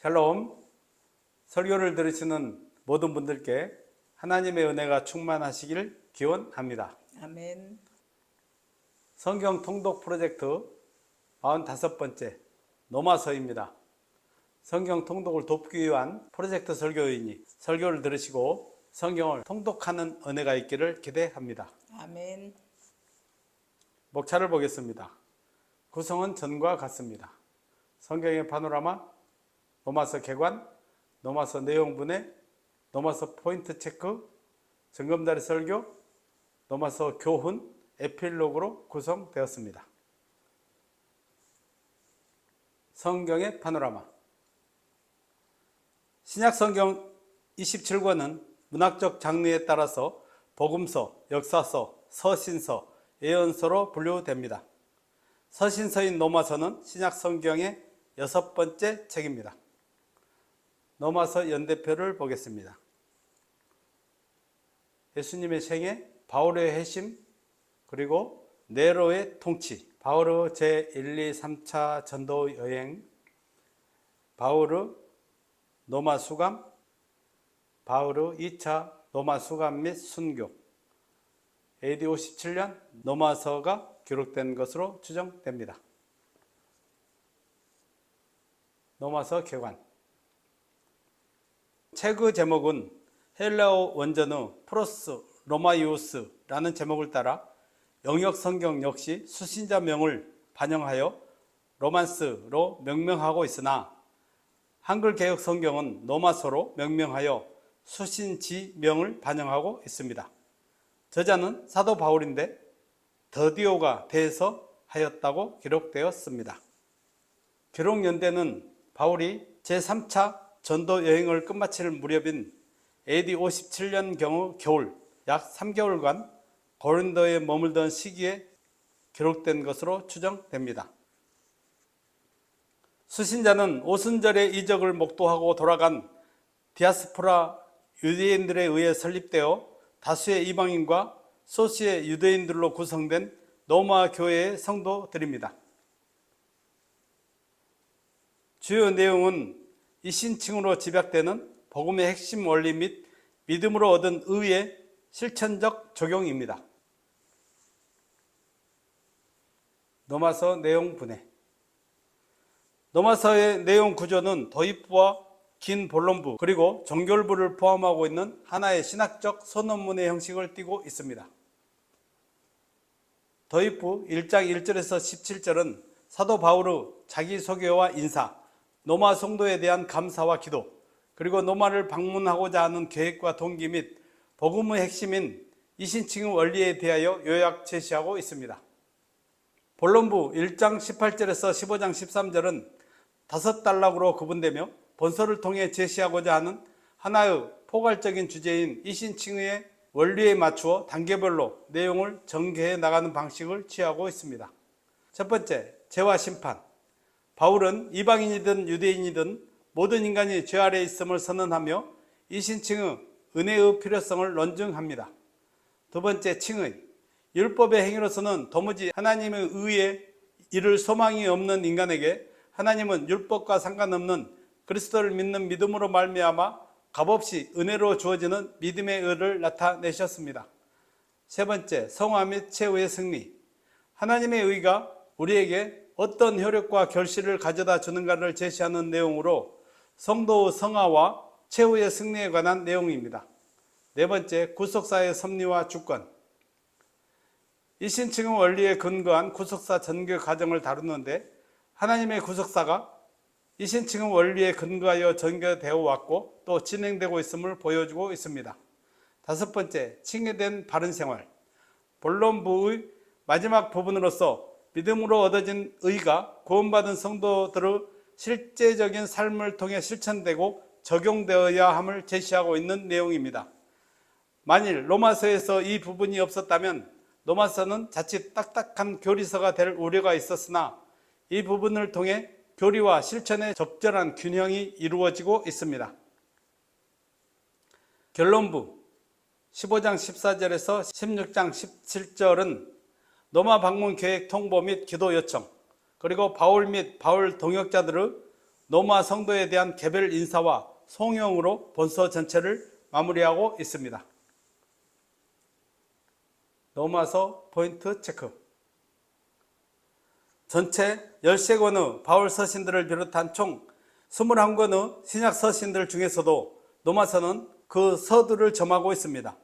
샬롬. 설교를 들으시는 모든 분들께 하나님의 은혜가 충만하시길 기원합니다. 아멘. 성경 통독 프로젝트 45번째 노마서입니다. 성경 통독을 돕기 위한 프로젝트 설교인이 설교를 들으시고 성경을 통독하는 은혜가 있기를 기대합니다. 아멘. 목차를 보겠습니다. 구성은 전과 같습니다. 성경의 파노라마, 노마서 개관, 노마서 내용분해, 노마서 포인트 체크, 점검다리 설교, 노마서 교훈, 에필로그로 구성되었습니다. 성경의 파노라마. 신약성경 27권은 문학적 장르에 따라서 복음서, 역사서, 서신서, 예언서로 분류됩니다. 서신서인 노마서는 신약성경의 6번째 책입니다. 노마서 연대표를 보겠습니다. 예수님의 생애, 바울의 회심, 그리고 네로의 통치, 바울의 제1, 2, 3차 전도 여행, 바울의 노마 수감, 바울의 2차 노마 수감 및 순교, AD 57년 노마서가 기록된 것으로 추정됩니다. 노마서 개관. 책의 제목은 헬라어 원전의 프로스 로마이오스라는 제목을 따라 영역 성경 역시 수신자명을 반영하여 로만스로 명명하고 있으나 한글 개역 성경은 노마서로 명명하여 수신지명을 반영하고 있습니다. 저자는 사도 바울인데 더디오가 대해서 하였다고 기록되었습니다. 기록 연대는 바울이 제3차 전도 여행을 끝마칠 무렵인 AD 57년경의 겨울 약 3개월간 고린도에 머물던 시기에 기록된 것으로 추정됩니다. 수신자는 오순절의 이적을 목도하고 돌아간 디아스포라 유대인들에 의해 설립되어 다수의 이방인과 소수의 유대인들로 구성된 노마 교회의 성도들입니다. 주요 내용은 이신칭으로 집약되는 복음의 핵심 원리 및 믿음으로 얻은 의의 실천적 적용입니다. 노마서 내용 분해. 노마서의 내용 구조는 도입부와 긴 본론부 그리고 종결부를 포함하고 있는 하나의 신학적 소논문의 형식을 띠고 있습니다. 도입부 1장 1절에서 17절은 사도 바울의 자기소개와 인사, 노마 성도에 대한 감사와 기도, 그리고 노마를 방문하고자 하는 계획과 동기 및 복음의 핵심인 이신칭의 원리에 대하여 요약 제시하고 있습니다. 본론부 1장 18절에서 15장 13절은 5단락으로 구분되며 본서를 통해 제시하고자 하는 하나의 포괄적인 주제인 이신칭의 원리에 맞추어 단계별로 내용을 전개해 나가는 방식을 취하고 있습니다. 첫 번째, 죄와 심판. 바울은 이방인이든 유대인이든 모든 인간이 죄 아래 있음을 선언하며 이신칭의 은혜의 필요성을 논증합니다. 두 번째, 칭의. 율법의 행위로서는 도무지 하나님의 의에 이를 소망이 없는 인간에게 하나님은 율법과 상관없는 그리스도를 믿는 믿음으로 말미암아 값없이 은혜로 주어지는 믿음의 의를 나타내셨습니다. 세 번째, 성화 및 최후의 승리. 하나님의 의가 우리에게 어떤 효력과 결실을 가져다 주는가를 제시하는 내용으로 성도의 성화와 최후의 승리에 관한 내용입니다. 네 번째, 구속사의 섭리와 주권. 이신칭의 원리에 근거한 구속사 전개 과정을 다루는데 하나님의 구속사가 이신칭의 원리에 근거하여 전개되어 왔고 또 진행되고 있음을 보여주고 있습니다. 다섯 번째, 칭의된 바른 생활. 본론부의 마지막 부분으로서 믿음으로 얻어진 의가 구원받은 성도들의 실제적인 삶을 통해 실천되고 적용되어야 함을 제시하고 있는 내용입니다. 만일 로마서에서 이 부분이 없었다면 노마서는 자칫 딱딱한 교리서가 될 우려가 있었으나 이 부분을 통해 교리와 실천의 적절한 균형이 이루어지고 있습니다. 결론부 15장 14절에서 16장 17절은 노마 방문 계획 통보 및 기도 요청, 그리고 바울 및 바울 동역자들의 노마 성도에 대한 개별 인사와 송영으로 본서 전체를 마무리하고 있습니다. 노마서 포인트 체크. 전체 13권의 바울 서신들을 비롯한 총 21권의 신약 서신들 중에서도 노마서는 그 서두를 점하고 있습니다.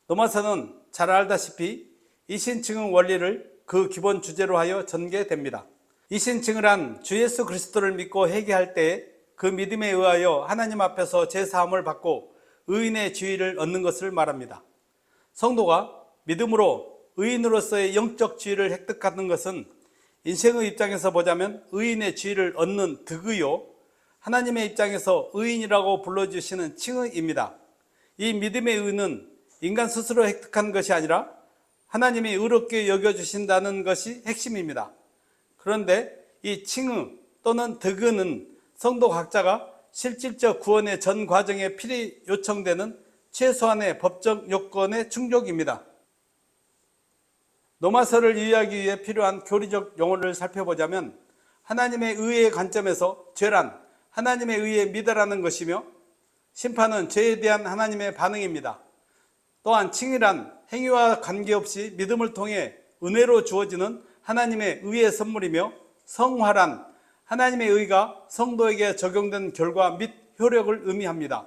노마서는 잘 알다시피 이신칭의 원리를 그 기본 주제로 하여 전개됩니다. 이신칭을 한 주 예수 그리스도를 믿고 회개할 때에 그 믿음에 의하여 하나님 앞에서 제사함을 받고 의인의 지위를 얻는 것을 말합니다. 성도가 믿음으로 의인으로서의 영적 지위를 획득하는 것은 인생의 입장에서 보자면 의인의 지위를 얻는 득의요, 하나님의 입장에서 의인이라고 불러주시는 칭의입니다. 이 믿음의 의는 인간 스스로 획득한 것이 아니라 하나님이 의롭게 여겨주신다는 것이 핵심입니다. 그런데 이 칭의 또는 득의는 성도 각자가 실질적 구원의 전 과정에 필히 요청되는 최소한의 법적 요건의 충족입니다. 노마서를 이해하기 위해 필요한 교리적 용어를 살펴보자면 하나님의 의의 관점에서 죄란 하나님의 의에 믿으라는 것이며 심판은 죄에 대한 하나님의 반응입니다. 또한 칭의란 행위와 관계없이 믿음을 통해 은혜로 주어지는 하나님의 의의 선물이며 성화란 하나님의 의가 성도에게 적용된 결과 및 효력을 의미합니다.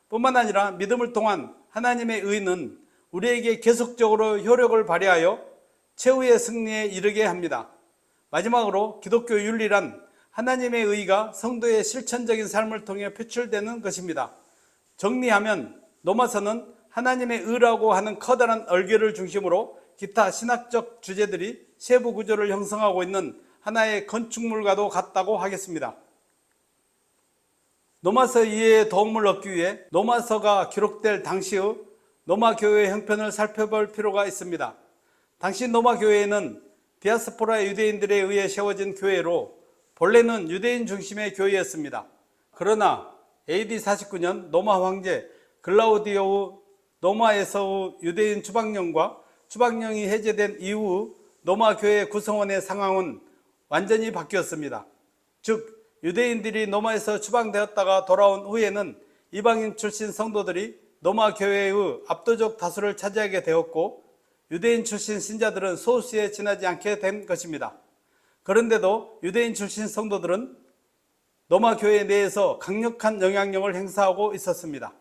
뿐만 아니라 믿음을 통한 하나님의 의는 우리에게 계속적으로 효력을 발휘하여 최후의 승리에 이르게 합니다. 마지막으로 기독교 윤리란 하나님의 의가 성도의 실천적인 삶을 통해 표출되는 것입니다. 정리하면 노마서는 하나님의 의라고 하는 커다란 얼개를 중심으로 기타 신학적 주제들이 세부 구조를 형성하고 있는 하나의 건축물과도 같다고 하겠습니다. 노마서 이해에 도움을 얻기 위해 노마서가 기록될 당시의 노마 교회의 형편을 살펴볼 필요가 있습니다. 당시 노마 교회는 디아스포라 유대인들에 의해 세워진 교회로 본래는 유대인 중심의 교회였습니다. 그러나 AD 49년 노마 황제 글라우디오의 노마에서의 유대인 추방령과 추방령이 해제된 이후 노마 교회 구성원의 상황은 완전히 바뀌었습니다. 즉 유대인들이 노마에서 추방되었다가 돌아온 후에는 이방인 출신 성도들이 노마 교회의 압도적 다수를 차지하게 되었고 유대인 출신 신자들은 소수에 지나지 않게 된 것입니다. 그런데도 유대인 출신 성도들은 노마 교회 내에서 강력한 영향력을 행사하고 있었습니다.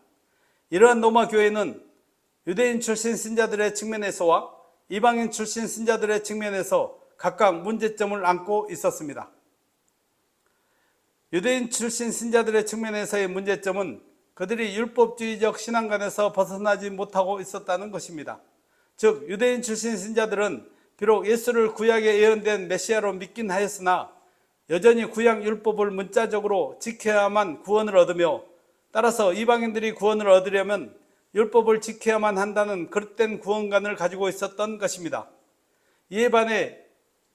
이러한 노마 교회는 유대인 출신 신자들의 측면에서와 이방인 출신 신자들의 측면에서 각각 문제점을 안고 있었습니다. 유대인 출신 신자들의 측면에서의 문제점은 그들이 율법주의적 신앙관에서 벗어나지 못하고 있었다는 것입니다. 즉 유대인 출신 신자들은 비록 예수를 구약에 예언된 메시아로 믿긴 하였으나 여전히 구약 율법을 문자적으로 지켜야만 구원을 얻으며 따라서 이방인들이 구원을 얻으려면 율법을 지켜야만 한다는 그릇된 구원관을 가지고 있었던 것입니다. 이에 반해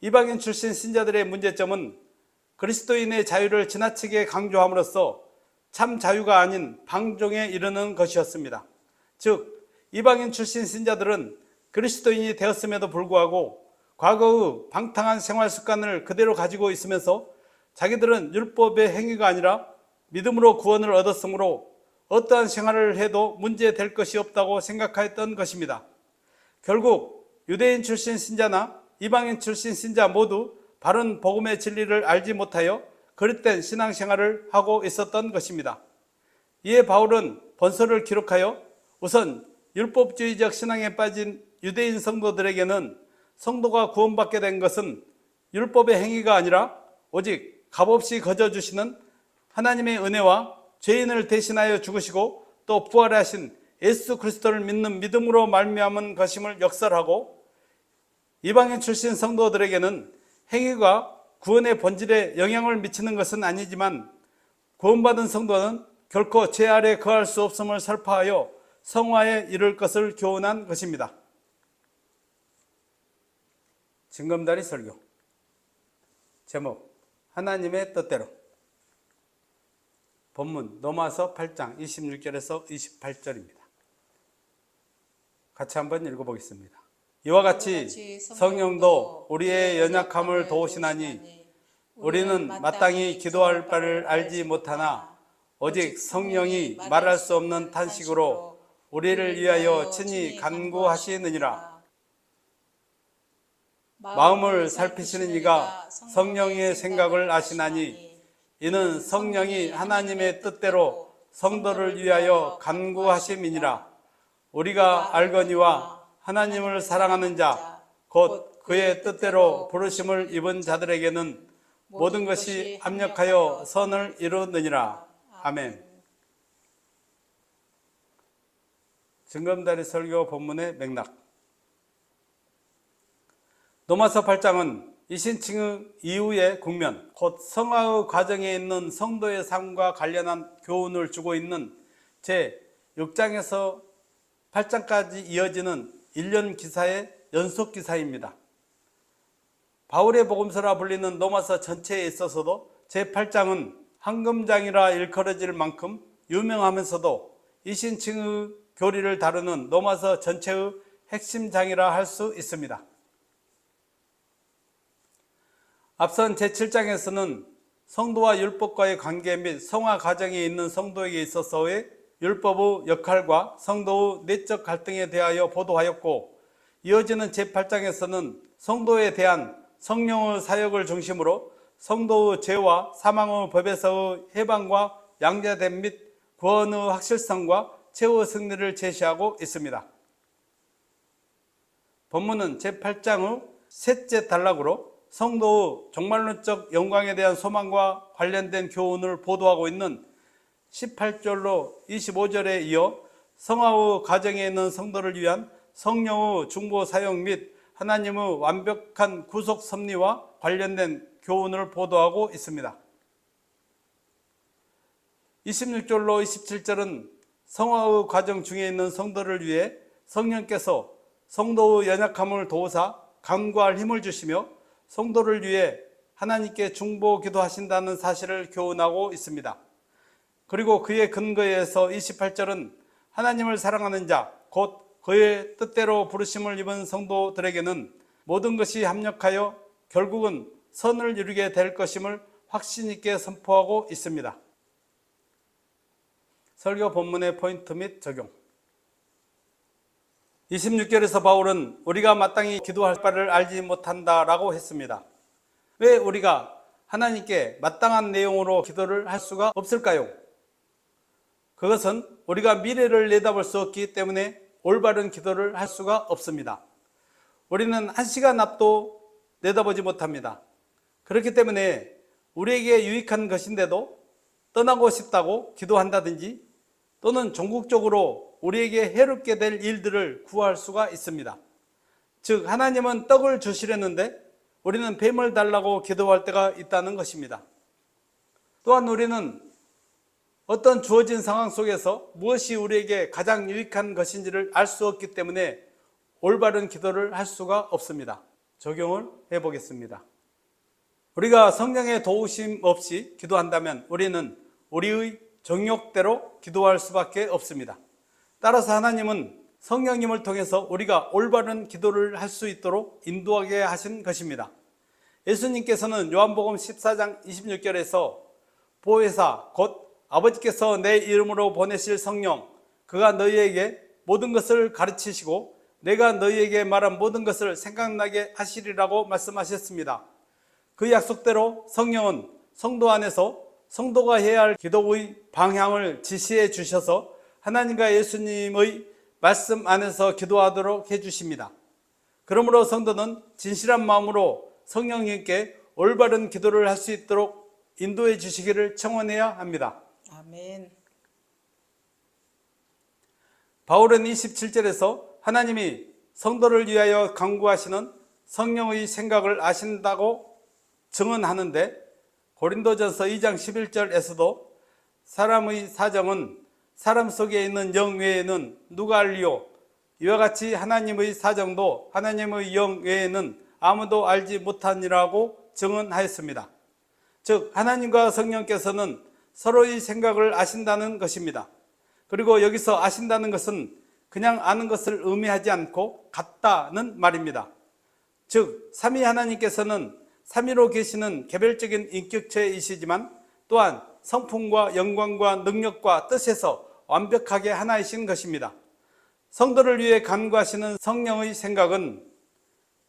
이방인 출신 신자들의 문제점은 그리스도인의 자유를 지나치게 강조함으로써 참 자유가 아닌 방종에 이르는 것이었습니다. 즉 이방인 출신 신자들은 그리스도인이 되었음에도 불구하고 과거의 방탕한 생활 습관을 그대로 가지고 있으면서 자기들은 율법의 행위가 아니라 믿음으로 구원을 얻었으므로 어떠한 생활을 해도 문제될 것이 없다고 생각하였던 것입니다. 결국 유대인 출신 신자나 이방인 출신 신자 모두 바른 복음의 진리를 알지 못하여 그릇된 신앙생활을 하고 있었던 것입니다. 이에 바울은 본서를 기록하여 우선 율법주의적 신앙에 빠진 유대인 성도들에게는 성도가 구원받게 된 것은 율법의 행위가 아니라 오직 값없이 거저주시는 하나님의 은혜와 죄인을 대신하여 죽으시고 또 부활하신 예수 그리스도를 믿는 믿음으로 말미암은 것임을 역설하고 이방인 출신 성도들에게는 행위가 구원의 본질에 영향을 미치는 것은 아니지만 구원받은 성도는 결코 죄 아래 거할 수 없음을 설파하여 성화에 이를 것을 교훈한 것입니다. 징검다리 설교 제목 하나님의 뜻대로 본문 로마서 8장 26절에서 28절입니다. 같이 한번 읽어보겠습니다. 이와 같이 성령도 우리의 연약함을 도우시나니 우리는 마땅히 기도할 바를 알지 못하나 오직 성령이 말할 수 없는 탄식으로 우리를 위하여 친히 간구하시느니라. 마음을 살피시는 이가 성령의 생각을 아시나니 이는 성령이 하나님의 뜻대로 성도를 위하여 간구하심이니라. 우리가 알거니와 하나님을 사랑하는 자 곧 그의 뜻대로 부르심을 입은 자들에게는 모든 것이 합력하여 선을 이루느니라. 아멘. 증검다리 설교 본문의 맥락. 로마서 8장은 이신칭의 이후의 국면, 곧 성화의 과정에 있는 성도의 삶과 관련한 교훈을 주고 있는 제6장에서 8장까지 이어지는 1년 기사의 연속 기사입니다. 바울의 복음서라 불리는 로마서 전체에 있어서도 제8장은 황금장이라 일컬어질 만큼 유명하면서도 이신칭의 교리를 다루는 로마서 전체의 핵심 장이라 할 수 있습니다. 앞선 제7장에서는 성도와 율법과의 관계 및 성화 과정에 있는 성도에게 있어서의 율법의 역할과 성도의 내적 갈등에 대하여 보도하였고, 이어지는 제8장에서는 성도에 대한 성령의 사역을 중심으로 성도의 죄와 사망의 법에서의 해방과 양자됨 및 구원의 확실성과 최후의 승리를 제시하고 있습니다. 본문은 제8장의 셋째 단락으로 성도의 종말론적 영광에 대한 소망과 관련된 교훈을 보도하고 있는 18절로 25절에 이어 성화의 과정에 있는 성도를 위한 성령의 중보 사역 및 하나님의 완벽한 구속 섭리와 관련된 교훈을 보도하고 있습니다. 26절로 27절은 성화의 과정 중에 있는 성도를 위해 성령께서 성도의 연약함을 도우사 간구할 힘을 주시며 성도를 위해 하나님께 중보 기도하신다는 사실을 교훈하고 있습니다. 그리고 그의 근거에서 28절은 하나님을 사랑하는 자, 곧 그의 뜻대로 부르심을 입은 성도들에게는 모든 것이 합력하여 결국은 선을 이루게 될 것임을 확신 있게 선포하고 있습니다. 설교 본문의 포인트 및 적용. 26절에서 바울은 우리가 마땅히 기도할 바를 알지 못한다라고 했습니다. 왜 우리가 하나님께 마땅한 내용으로 기도를 할 수가 없을까요? 그것은 우리가 미래를 내다볼 수 없기 때문에 올바른 기도를 할 수가 없습니다. 우리는 한 시간 앞도 내다보지 못합니다. 그렇기 때문에 우리에게 유익한 것인데도 떠나고 싶다고 기도한다든지 또는 종국적으로 우리에게 해롭게 될 일들을 구할 수가 있습니다. 즉 하나님은 떡을 주시려는데 우리는 뱀을 달라고 기도할 때가 있다는 것입니다. 또한 우리는 어떤 주어진 상황 속에서 무엇이 우리에게 가장 유익한 것인지를 알 수 없기 때문에 올바른 기도를 할 수가 없습니다. 적용을 해보겠습니다. 우리가 성령의 도우심 없이 기도한다면 우리는 우리의 정욕대로 기도할 수밖에 없습니다. 따라서 하나님은 성령님을 통해서 우리가 올바른 기도를 할 수 있도록 인도하게 하신 것입니다. 예수님께서는 요한복음 14장 26절에서 보혜사 곧 아버지께서 내 이름으로 보내실 성령, 그가 너희에게 모든 것을 가르치시고 내가 너희에게 말한 모든 것을 생각나게 하시리라고 말씀하셨습니다. 그 약속대로 성령은 성도 안에서 성도가 해야 할 기도의 방향을 지시해 주셔서 하나님과 예수님의 말씀 안에서 기도하도록 해주십니다. 그러므로 성도는 진실한 마음으로 성령님께 올바른 기도를 할 수 있도록 인도해 주시기를 청원해야 합니다. 아멘. 바울은 27절에서 하나님이 성도를 위하여 간구하시는 성령의 생각을 아신다고 증언하는데 고린도전서 2장 11절에서도 사람의 사정은 사람 속에 있는 영 외에는 누가 알리요? 이와 같이 하나님의 사정도 하나님의 영 외에는 아무도 알지 못하니라고 증언하였습니다. 즉 하나님과 성령께서는 서로의 생각을 아신다는 것입니다. 그리고 여기서 아신다는 것은 그냥 아는 것을 의미하지 않고 같다는 말입니다. 즉 삼위 하나님께서는 삼위로 계시는 개별적인 인격체이시지만 또한 성품과 영광과 능력과 뜻에서 완벽하게 하나이신 것입니다. 성도를 위해 간구하시는 성령의 생각은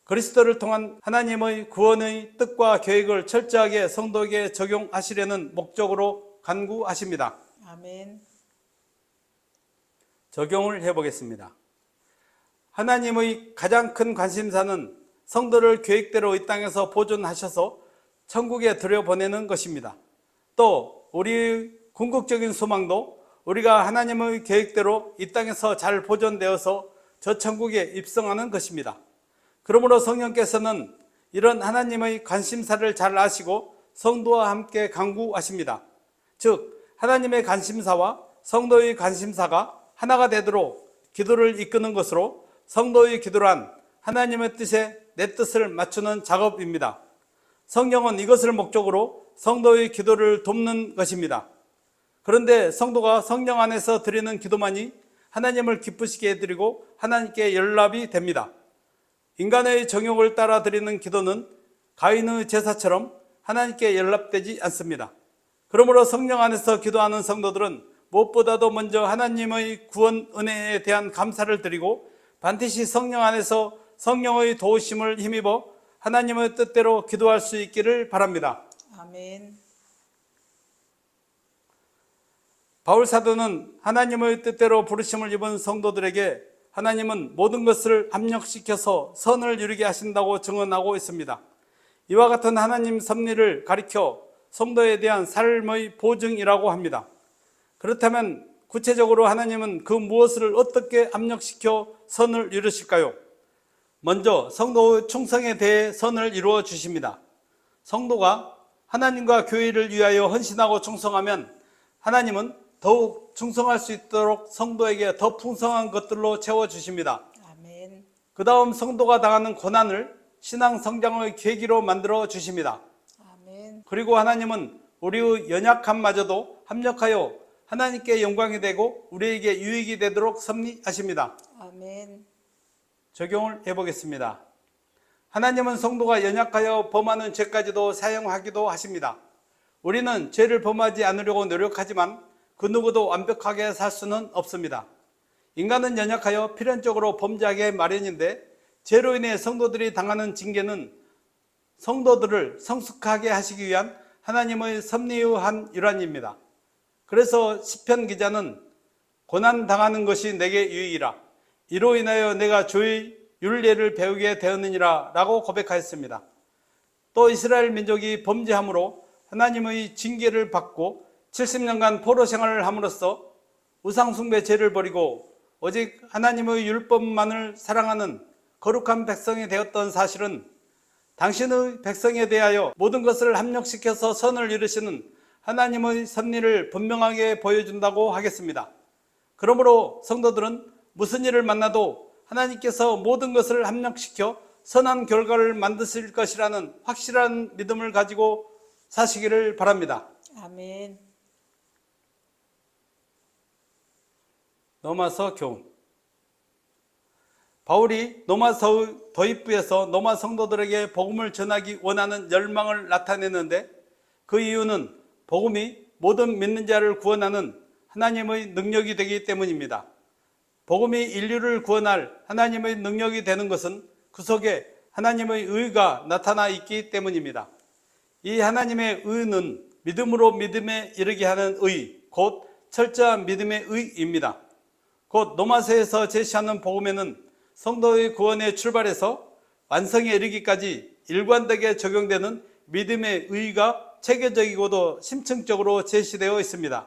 그리스도를 통한 하나님의 구원의 뜻과 계획을 철저하게 성도에게 적용하시려는 목적으로 간구하십니다. 아멘. 적용을 해보겠습니다. 하나님의 가장 큰 관심사는 성도를 계획대로 이 땅에서 보존하셔서 천국에 들여보내는 것입니다. 또 우리의 궁극적인 소망도 우리가 하나님의 계획대로 이 땅에서 잘 보존되어서 저 천국에 입성하는 것입니다. 그러므로 성령께서는 이런 하나님의 관심사를 잘 아시고 성도와 함께 간구하십니다. 즉 하나님의 관심사와 성도의 관심사가 하나가 되도록 기도를 이끄는 것으로 성도의 기도란 하나님의 뜻에 내 뜻을 맞추는 작업입니다. 성경은 이것을 목적으로 성도의 기도를 돕는 것입니다. 그런데 성도가 성령 안에서 드리는 기도만이 하나님을 기쁘시게 해드리고 하나님께 연락이 됩니다. 인간의 정욕을 따라 드리는 기도는 가인의 제사처럼 하나님께 연락되지 않습니다. 그러므로 성령 안에서 기도하는 성도들은 무엇보다도 먼저 하나님의 구원 은혜에 대한 감사를 드리고 반드시 성령 안에서 성령의 도우심을 힘입어 하나님의 뜻대로 기도할 수 있기를 바랍니다. 아멘. 바울 사도는 하나님의 뜻대로 부르심을 입은 성도들에게 하나님은 모든 것을 합력시켜서 선을 이루게 하신다고 증언하고 있습니다. 이와 같은 하나님 섭리를 가리켜 성도에 대한 삶의 보증이라고 합니다. 그렇다면 구체적으로 하나님은 그 무엇을 어떻게 합력시켜 선을 이루실까요? 먼저 성도의 충성에 대해 선을 이루어 주십니다. 성도가 하나님과 교회를 위하여 헌신하고 충성하면 하나님은 더욱 충성할 수 있도록 성도에게 더 풍성한 것들로 채워주십니다. 아멘. 그 다음 성도가 당하는 고난을 신앙 성장의 계기로 만들어 주십니다. 아멘. 그리고 하나님은 우리의 연약함마저도 합력하여 하나님께 영광이 되고 우리에게 유익이 되도록 섭리하십니다. 아멘. 적용을 해보겠습니다. 하나님은 성도가 연약하여 범하는 죄까지도 사용하기도 하십니다. 우리는 죄를 범하지 않으려고 노력하지만 그 누구도 완벽하게 살 수는 없습니다. 인간은 연약하여 필연적으로 범죄하게 마련인데 죄로 인해 성도들이 당하는 징계는 성도들을 성숙하게 하시기 위한 하나님의 섭리의 한 일환입니다. 그래서 시편 기자는 고난당하는 것이 내게 유익이라 이로 인하여 내가 주의 율례를 배우게 되었느니라 라고 고백하였습니다. 또 이스라엘 민족이 범죄함으로 하나님의 징계를 받고 70년간 포로 생활을 함으로써 우상숭배 죄를 버리고 오직 하나님의 율법만을 사랑하는 거룩한 백성이 되었던 사실은 당신의 백성에 대하여 모든 것을 합력시켜서 선을 이루시는 하나님의 섭리를 분명하게 보여준다고 하겠습니다. 그러므로 성도들은 무슨 일을 만나도 하나님께서 모든 것을 합력시켜 선한 결과를 만드실 것이라는 확실한 믿음을 가지고 사시기를 바랍니다. 아멘. 로마서 교훈. 바울이 로마서의 도입부에서 로마 성도들에게 복음을 전하기 원하는 열망을 나타내는데 그 이유는 복음이 모든 믿는 자를 구원하는 하나님의 능력이 되기 때문입니다. 복음이 인류를 구원할 하나님의 능력이 되는 것은 그 속에 하나님의 의가 나타나 있기 때문입니다. 이 하나님의 의는 믿음으로 믿음에 이르게 하는 의, 곧 철저한 믿음의 의입니다. 곧 로마서에서 제시하는 복음에는 성도의 구원의 출발에서 완성에 이르기까지 일관되게 적용되는 믿음의 의가 체계적이고도 심층적으로 제시되어 있습니다.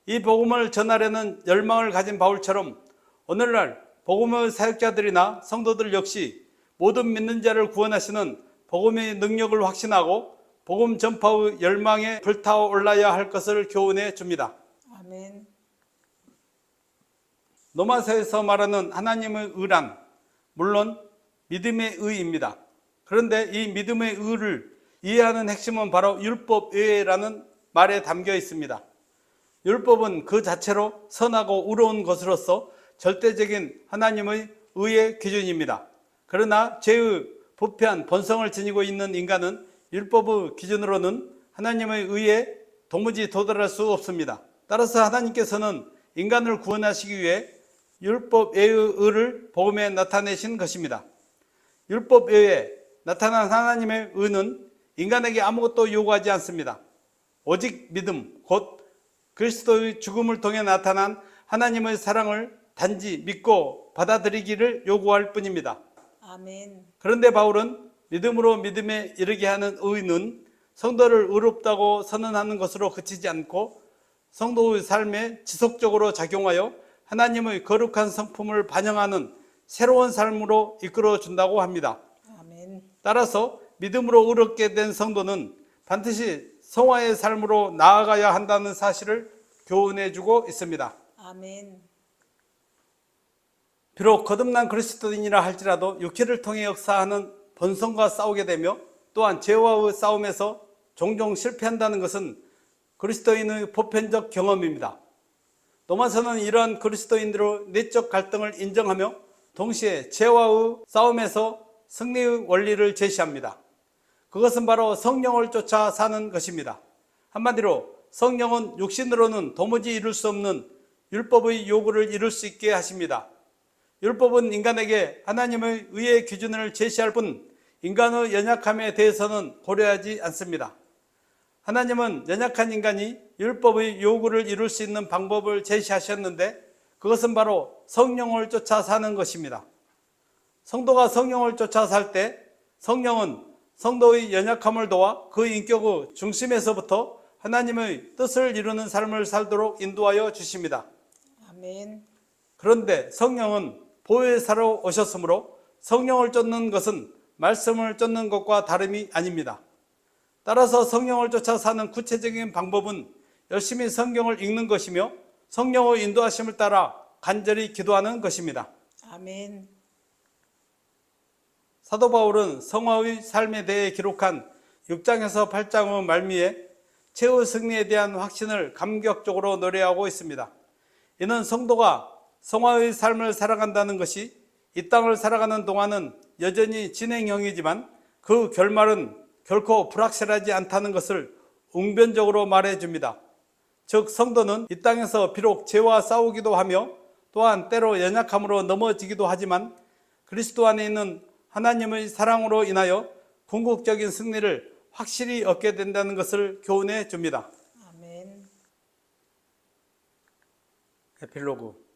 이 복음을 전하려는 열망을 가진 바울처럼 오늘날 복음의 사역자들이나 성도들 역시 모든 믿는 자를 구원하시는 복음의 능력을 확신하고 복음 전파의 열망에 불타올라야 할 것을 교훈해 줍니다. 아멘. 로마서에서 말하는 하나님의 의란 물론 믿음의 의입니다. 그런데 이 믿음의 의를 이해하는 핵심은 바로 율법의라는 말에 담겨 있습니다. 율법은 그 자체로 선하고 의로운 것으로서 절대적인 하나님의 의의 기준입니다. 그러나 죄의 부패한 본성을 지니고 있는 인간은 율법의 기준으로는 하나님의 의에 도무지 도달할 수 없습니다. 따라서 하나님께서는 인간을 구원하시기 위해 율법 외의 의를 복음에 나타내신 것입니다. 율법 외에 나타난 하나님의 의는 인간에게 아무것도 요구하지 않습니다. 오직 믿음, 곧 그리스도의 죽음을 통해 나타난 하나님의 사랑을 단지 믿고 받아들이기를 요구할 뿐입니다. 아멘. 그런데 바울은 믿음으로 믿음에 이르게 하는 의는 성도를 의롭다고 선언하는 것으로 그치지 않고 성도의 삶에 지속적으로 작용하여 하나님의 거룩한 성품을 반영하는 새로운 삶으로 이끌어 준다고 합니다. 아멘. 따라서 믿음으로 의롭게 된 성도는 반드시 성화의 삶으로 나아가야 한다는 사실을 교훈해 주고 있습니다. 아멘. 비록 거듭난 그리스도인이라 할지라도 육체를 통해 역사하는 본성과 싸우게 되며 또한 죄와의 싸움에서 종종 실패한다는 것은 그리스도인의 보편적 경험입니다. 로마서는 이러한 그리스도인들의 내적 갈등을 인정하며 동시에 죄와의 싸움에서 승리의 원리를 제시합니다. 그것은 바로 성령을 쫓아 사는 것입니다. 한마디로 성령은 육신으로는 도무지 이룰 수 없는 율법의 요구를 이룰 수 있게 하십니다. 율법은 인간에게 하나님의 의의 기준을 제시할 뿐 인간의 연약함에 대해서는 고려하지 않습니다. 하나님은 연약한 인간이 율법의 요구를 이룰 수 있는 방법을 제시하셨는데 그것은 바로 성령을 쫓아 사는 것입니다. 성도가 성령을 쫓아 살 때 성령은 성도의 연약함을 도와 그 인격의 중심에서부터 하나님의 뜻을 이루는 삶을 살도록 인도하여 주십니다. 아멘. 그런데 성령은 보혜사로 오셨으므로 성령을 쫓는 것은 말씀을 쫓는 것과 다름이 아닙니다. 따라서 성령을 쫓아 사는 구체적인 방법은 열심히 성경을 읽는 것이며 성령의 인도하심을 따라 간절히 기도하는 것입니다. 아멘. 사도 바울은 성화의 삶에 대해 기록한 6장에서 8장의 말미에 최후 승리에 대한 확신을 감격적으로 노래하고 있습니다. 이는 성도가 성화의 삶을 살아간다는 것이 이 땅을 살아가는 동안은 여전히 진행형이지만 그 결말은 결코 불확실하지 않다는 것을 웅변적으로 말해줍니다. 즉 성도는 이 땅에서 비록 죄와 싸우기도 하며 또한 때로 연약함으로 넘어지기도 하지만 그리스도 안에 있는 하나님의 사랑으로 인하여 궁극적인 승리를 확실히 얻게 된다는 것을 교훈해 줍니다. 아멘. 에필로그.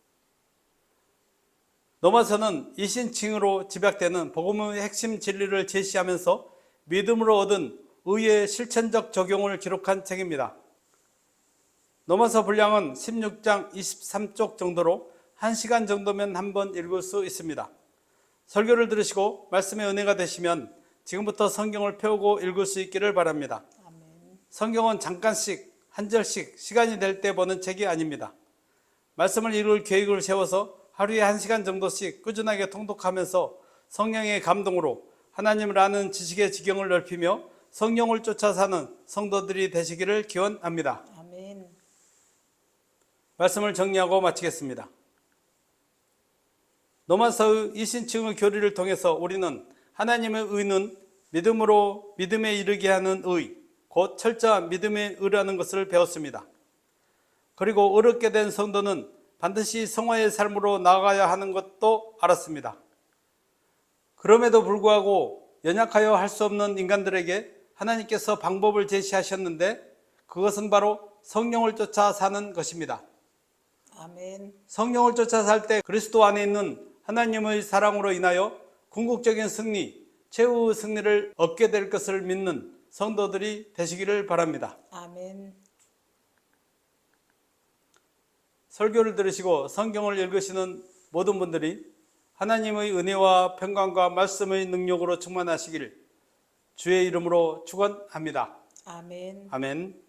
로마서는 이신칭으로 집약되는 복음의 핵심 진리를 제시하면서 믿음으로 얻은 의의 실천적 적용을 기록한 책입니다. 로마서 분량은 16장 23쪽 정도로 1시간 정도면 한번 읽을 수 있습니다. 설교를 들으시고 말씀의 은혜가 되시면 지금부터 성경을 펴고 읽을 수 있기를 바랍니다. 아멘. 성경은 잠깐씩 한 절씩 시간이 될 때 보는 책이 아닙니다. 말씀을 읽을 계획을 세워서 하루에 1시간 정도씩 꾸준하게 통독하면서 성령의 감동으로 하나님을 아는 지식의 지경을 넓히며 성령을 쫓아 사는 성도들이 되시기를 기원합니다. 아멘. 말씀을 정리하고 마치겠습니다. 로마서의 이신칭의 교리를 통해서 우리는 하나님의 의는 믿음으로 믿음에 이르게 하는 의, 곧 철저한 믿음의 의라는 것을 배웠습니다. 그리고 어렵게 된 성도는 반드시 성화의 삶으로 나아가야 하는 것도 알았습니다. 그럼에도 불구하고 연약하여 할 수 없는 인간들에게 하나님께서 방법을 제시하셨는데 그것은 바로 성령을 쫓아 사는 것입니다. 아멘. 성령을 쫓아 살 때 그리스도 안에 있는 하나님의 사랑으로 인하여 궁극적인 승리, 최후의 승리를 얻게 될 것을 믿는 성도들이 되시기를 바랍니다. 아멘. 설교를 들으시고 성경을 읽으시는 모든 분들이 하나님의 은혜와 평강과 말씀의 능력으로 충만하시길 주의 이름으로 축원합니다. 아멘. 아멘.